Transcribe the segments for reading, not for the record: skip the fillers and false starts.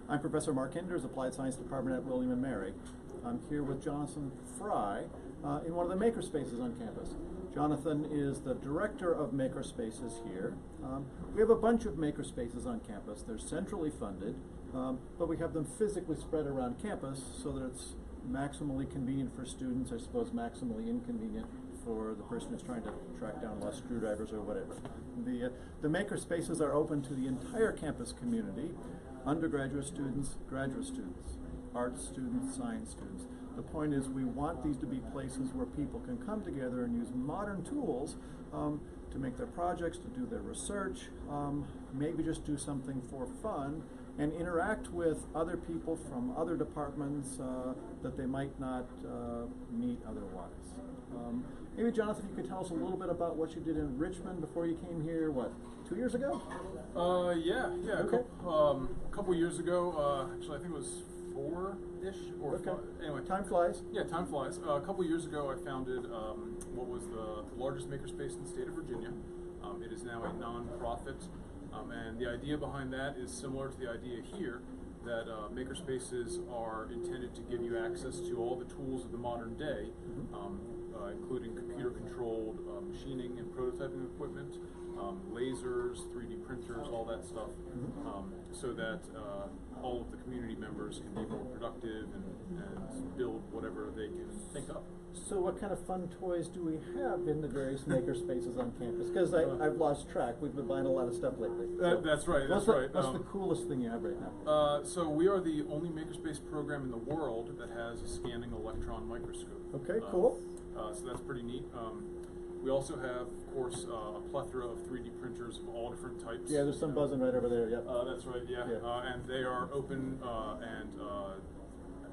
I'm Professor Mark Hinders, Applied Science Department at William & Mary. I'm here with Jonathan Frey in one of the Makerspaces on campus. Jonathan is the director of Makerspaces here. We have a bunch of Makerspaces on campus. They're centrally funded, but we have them physically spread around campus so that it's maximally convenient for students, I suppose maximally inconvenient for the person who's trying to track down lost screwdrivers or whatever. The Makerspaces are open to the entire campus community, undergraduate students, graduate students, arts students, science students. The point is we want these to be places where people can come together and use modern tools to make their projects, to do their research, maybe just do something for fun, and interact with other people from other departments that they might not meet otherwise. Maybe Jonathan, you could tell us a little bit about what you did in Richmond before you came here, what, 2 years ago? Yeah, Okay. a couple years ago, actually I think it was four-ish or Okay. five. Anyway. Time flies. Yeah, time flies. A couple years ago I founded what was the largest makerspace in the state of Virginia. It is now a non-profit, and the idea behind that is similar to the idea here, that makerspaces are intended to give you access to all the tools of the modern day, including computer-controlled machining and prototyping equipment, lasers, 3D printers, all that stuff, so that all of the community members can be more productive and build whatever they can think up. So what kind of fun toys do we have in the various Makerspaces on campus? Because I've lost track. We've been buying a lot of stuff lately. That's right, that's right. What's the coolest thing you have right now? So we are the only Makerspace program in the world that has a scanning electron microscope. Okay, cool. So that's pretty neat. We also have, of course, a plethora of 3D printers of all different types. Yeah, there's some buzzing right over there, yep. That's right, yeah. And they are open and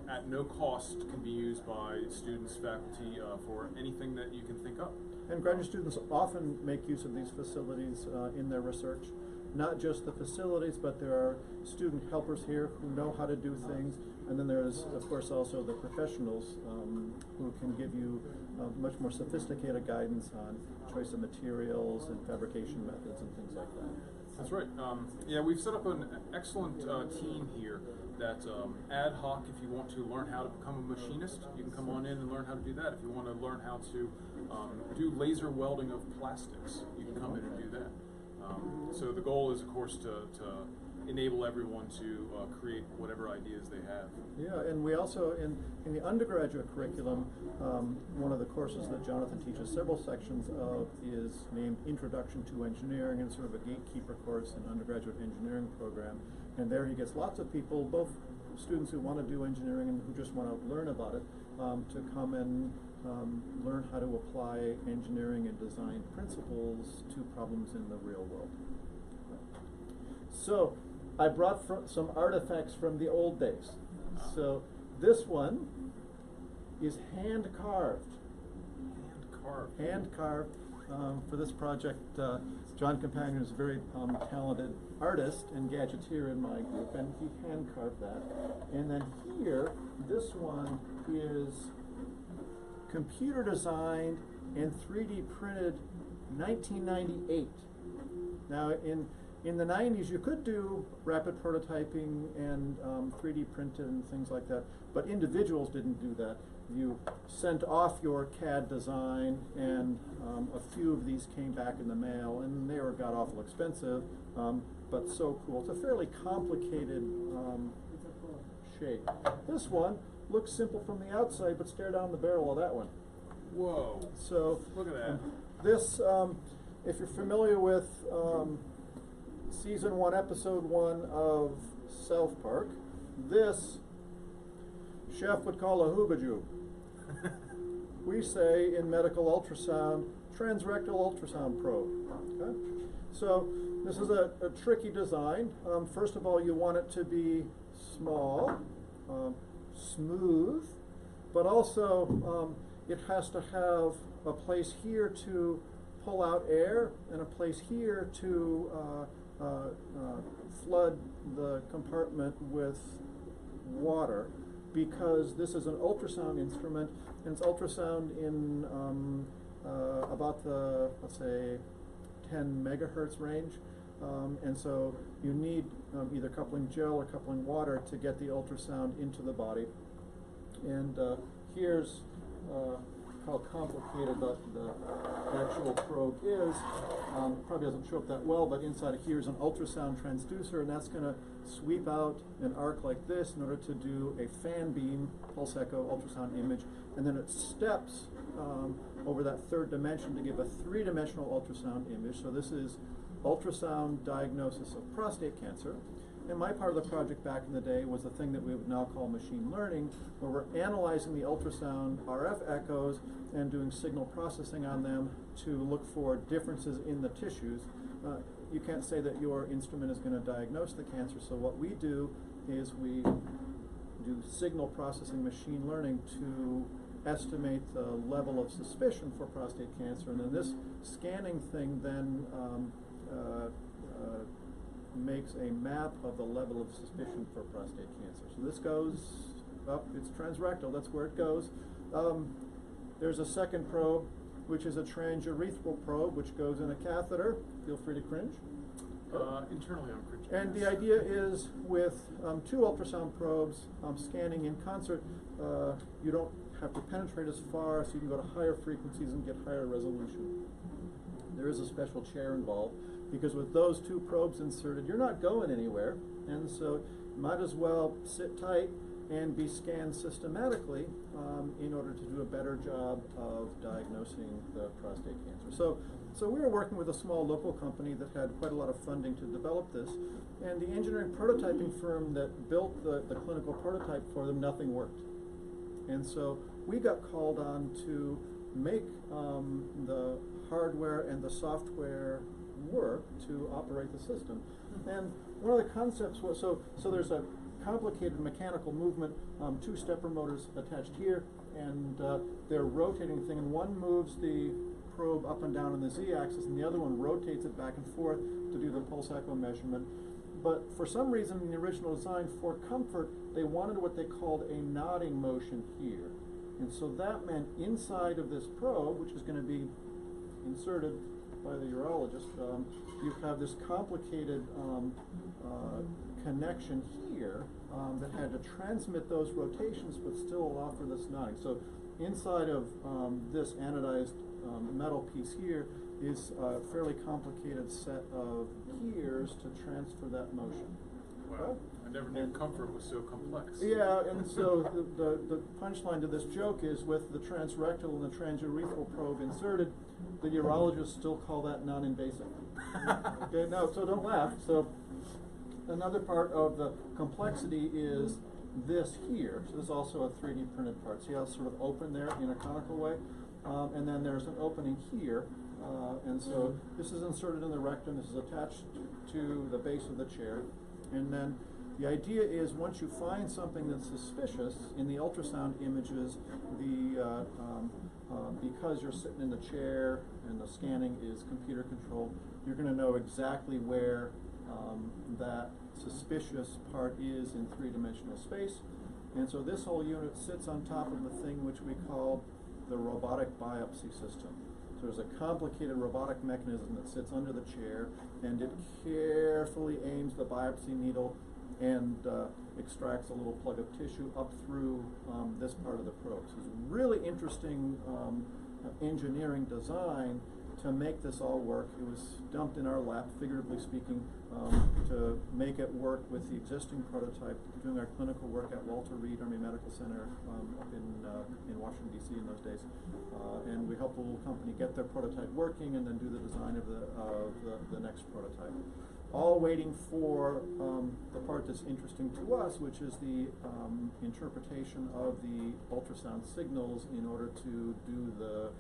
at no cost can be used by students, faculty, for anything that you can think of. And graduate students often make use of these facilities in their research. Not just the facilities, but there are student helpers here who know how to do things. And then there's, of course, also the professionals who can give you much more sophisticated guidance on choice of materials and fabrication methods and things like that. That's right. Yeah, we've set up an excellent team here that ad hoc, if you want to learn how to become a machinist, you can come on in and learn how to do that. If you want to learn how to do laser welding of plastics, you can come in and do that. So the goal is, of course, to enable everyone to create whatever ideas they have. Yeah, and we also, in the undergraduate curriculum, one of the courses that Jonathan teaches several sections of is named Introduction to Engineering, and sort of a gatekeeper course in undergraduate engineering program. And there he gets lots of people, both students who want to do engineering and who just want to learn about it, to come and learn how to apply engineering and design principles to problems in the real world. So, I brought some artifacts from the old days. So, this one is hand carved. Hand carved. For this project, John Companion is a very talented artist and gadgeteer in my group, and he hand carved that. And then here, this one is computer designed and 3D printed 1998. Now, in the 90s, you could do rapid prototyping and 3D printed and things like that, but individuals didn't do that. You sent off your CAD design, and a few of these came back in the mail, and they were god-awful expensive, but so cool. It's a fairly complicated shape. This one looks simple from the outside, but stare down the barrel of that one. Whoa. So, look at that. This, if you're familiar with Season 1, Episode 1 of South Park, this chef would call a hoobajoo. We say in medical ultrasound, transrectal ultrasound probe. Okay? So this is a tricky design. First of all, you want it to be small, smooth, but also it has to have a place here to pull out air and a place here to flood the compartment with water, because this is an ultrasound instrument, and it's ultrasound in about the, let's say, 10 megahertz range. And so you need either coupling gel or coupling water to get the ultrasound into the body. And here's how complicated the actual probe is. Probably doesn't show up that well, but inside of here is an ultrasound transducer, and that's going to sweep out an arc like this in order to do a fan beam pulse echo ultrasound image, and then it steps over that third dimension to give a three-dimensional ultrasound image. So this is ultrasound diagnosis of prostate cancer. And my part of the project back in the day was the thing that we would now call machine learning, where we're analyzing the ultrasound RF echoes and doing signal processing on them to look for differences in the tissues. You can't say that your instrument is going to diagnose the cancer, so what we do is we do signal processing machine learning to estimate the level of suspicion for prostate cancer, and then this scanning thing then makes a map of the level of suspicion for prostate cancer. So this goes up, it's transrectal, that's where it goes. There's a second probe, which is a transurethral probe, which goes in a catheter. Feel free to cringe. Internally I'm cringing. And the idea is with two ultrasound probes scanning in concert, you don't have to penetrate as far, so you can go to higher frequencies and get higher resolution. There is a special chair involved, because with those two probes inserted, you're not going anywhere, and so you might as well sit tight and be scanned systematically in order to do a better job of diagnosing the prostate cancer. So we were working with a small local company that had quite a lot of funding to develop this, and the engineering prototyping firm that built the clinical prototype for them, nothing worked. And so we got called on to make the hardware and the software work to operate the system. And one of the concepts was, so there's a complicated mechanical movement, two stepper motors attached here, and they're rotating the thing, and one moves the probe up and down on the z-axis, and the other one rotates it back and forth to do the pulse echo measurement. But for some reason in the original design, for comfort, they wanted what they called a nodding motion here. And so that meant inside of this probe, which is going to be inserted by the urologist, you have this complicated connection here that had to transmit those rotations but still allow for this nodding. So inside of this anodized metal piece here is a fairly complicated set of gears to transfer that motion. Wow. I never knew comfort was so complex. Yeah, and so the punchline to this joke is with the transrectal and the transurethral probe inserted, the urologists still call that non-invasive. Okay, no, so don't laugh. So another part of the complexity is this here. So this is also a 3D printed part. See how it's sort of open there in a conical way? And then there's an opening here. And so this is inserted in the rectum. This is attached to the base of the chair. And then the idea is once you find something that's suspicious in the ultrasound images, because you're sitting in the chair and the scanning is computer controlled, you're going to know exactly where that suspicious part is in three-dimensional space. And so this whole unit sits on top of the thing which we call the robotic biopsy system. So there's a complicated robotic mechanism that sits under the chair, and it carefully aims the biopsy needle and extracts a little plug of tissue up through this part of the probe. So it's a really interesting engineering design to make this all work. It was dumped in our lap, figuratively speaking, to make it work with the existing prototype, doing our clinical work at Walter Reed Army Medical Center up in Washington, D.C. in those days. And we helped a little company get their prototype working and then do the design of the next prototype. All waiting for the part that's interesting to us, which is the interpretation of the ultrasound signals in order to do the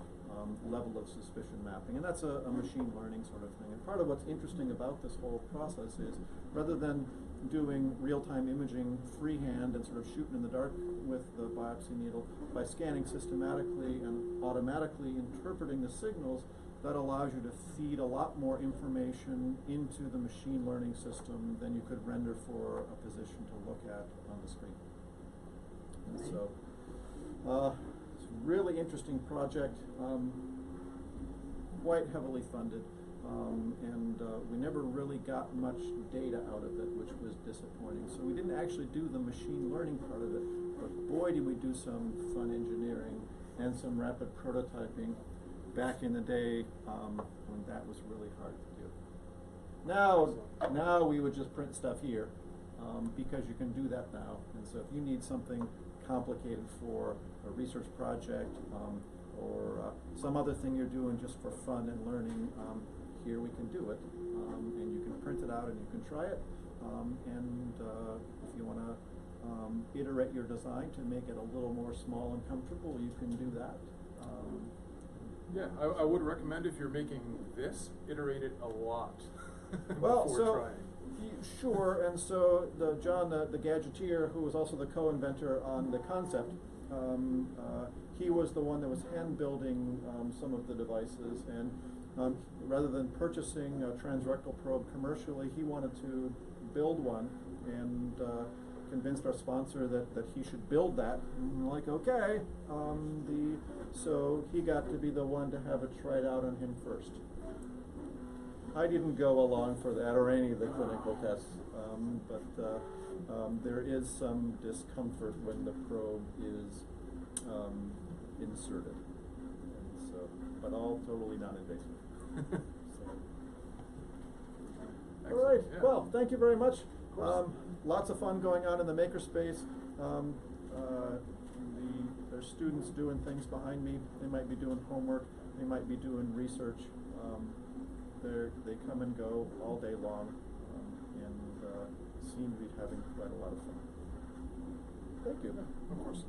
level of suspicion mapping. And that's a machine learning sort of thing. And part of what's interesting about this whole process is rather than doing real-time imaging freehand and sort of shooting in the dark with the biopsy needle, by scanning systematically and automatically interpreting the signals, that allows you to feed a lot more information into the machine learning system than you could render for a physician to look at on the screen. And so it's a really interesting project, quite heavily funded. We never really got much data out of it, which was disappointing. So we didn't actually do the machine learning part of it, but boy did we do some fun engineering and some rapid prototyping back in the day when that was really hard to do. Now we would just print stuff here because you can do that now. And so if you need something complicated for a research project or some other thing you're doing just for fun and learning, here we can do it. And you can print it out and you can try it. If you want to iterate your design to make it a little more small and comfortable, you can do that. Yeah, I would recommend if you're making this, iterate it a lot Well, before so trying. sure, and so John, the gadgeteer, who was also the co-inventor on the concept, he was the one that was hand building some of the devices, and rather than purchasing a transrectal probe commercially, he wanted to build one, and convinced our sponsor that he should build that. And we're like, okay, so he got to be the one to have it tried out on him first. I didn't go along for that or any of the clinical tests, but there is some discomfort when the probe is inserted, and so, but all totally non-invasive. So. All right. Yeah. Well, thank you very much. Lots of fun going on in the Makerspace. There's students doing things behind me. They might be doing homework. They might be doing research. They come and go all day long, and seem to be having quite a lot of fun. Thank you. Yeah, of course.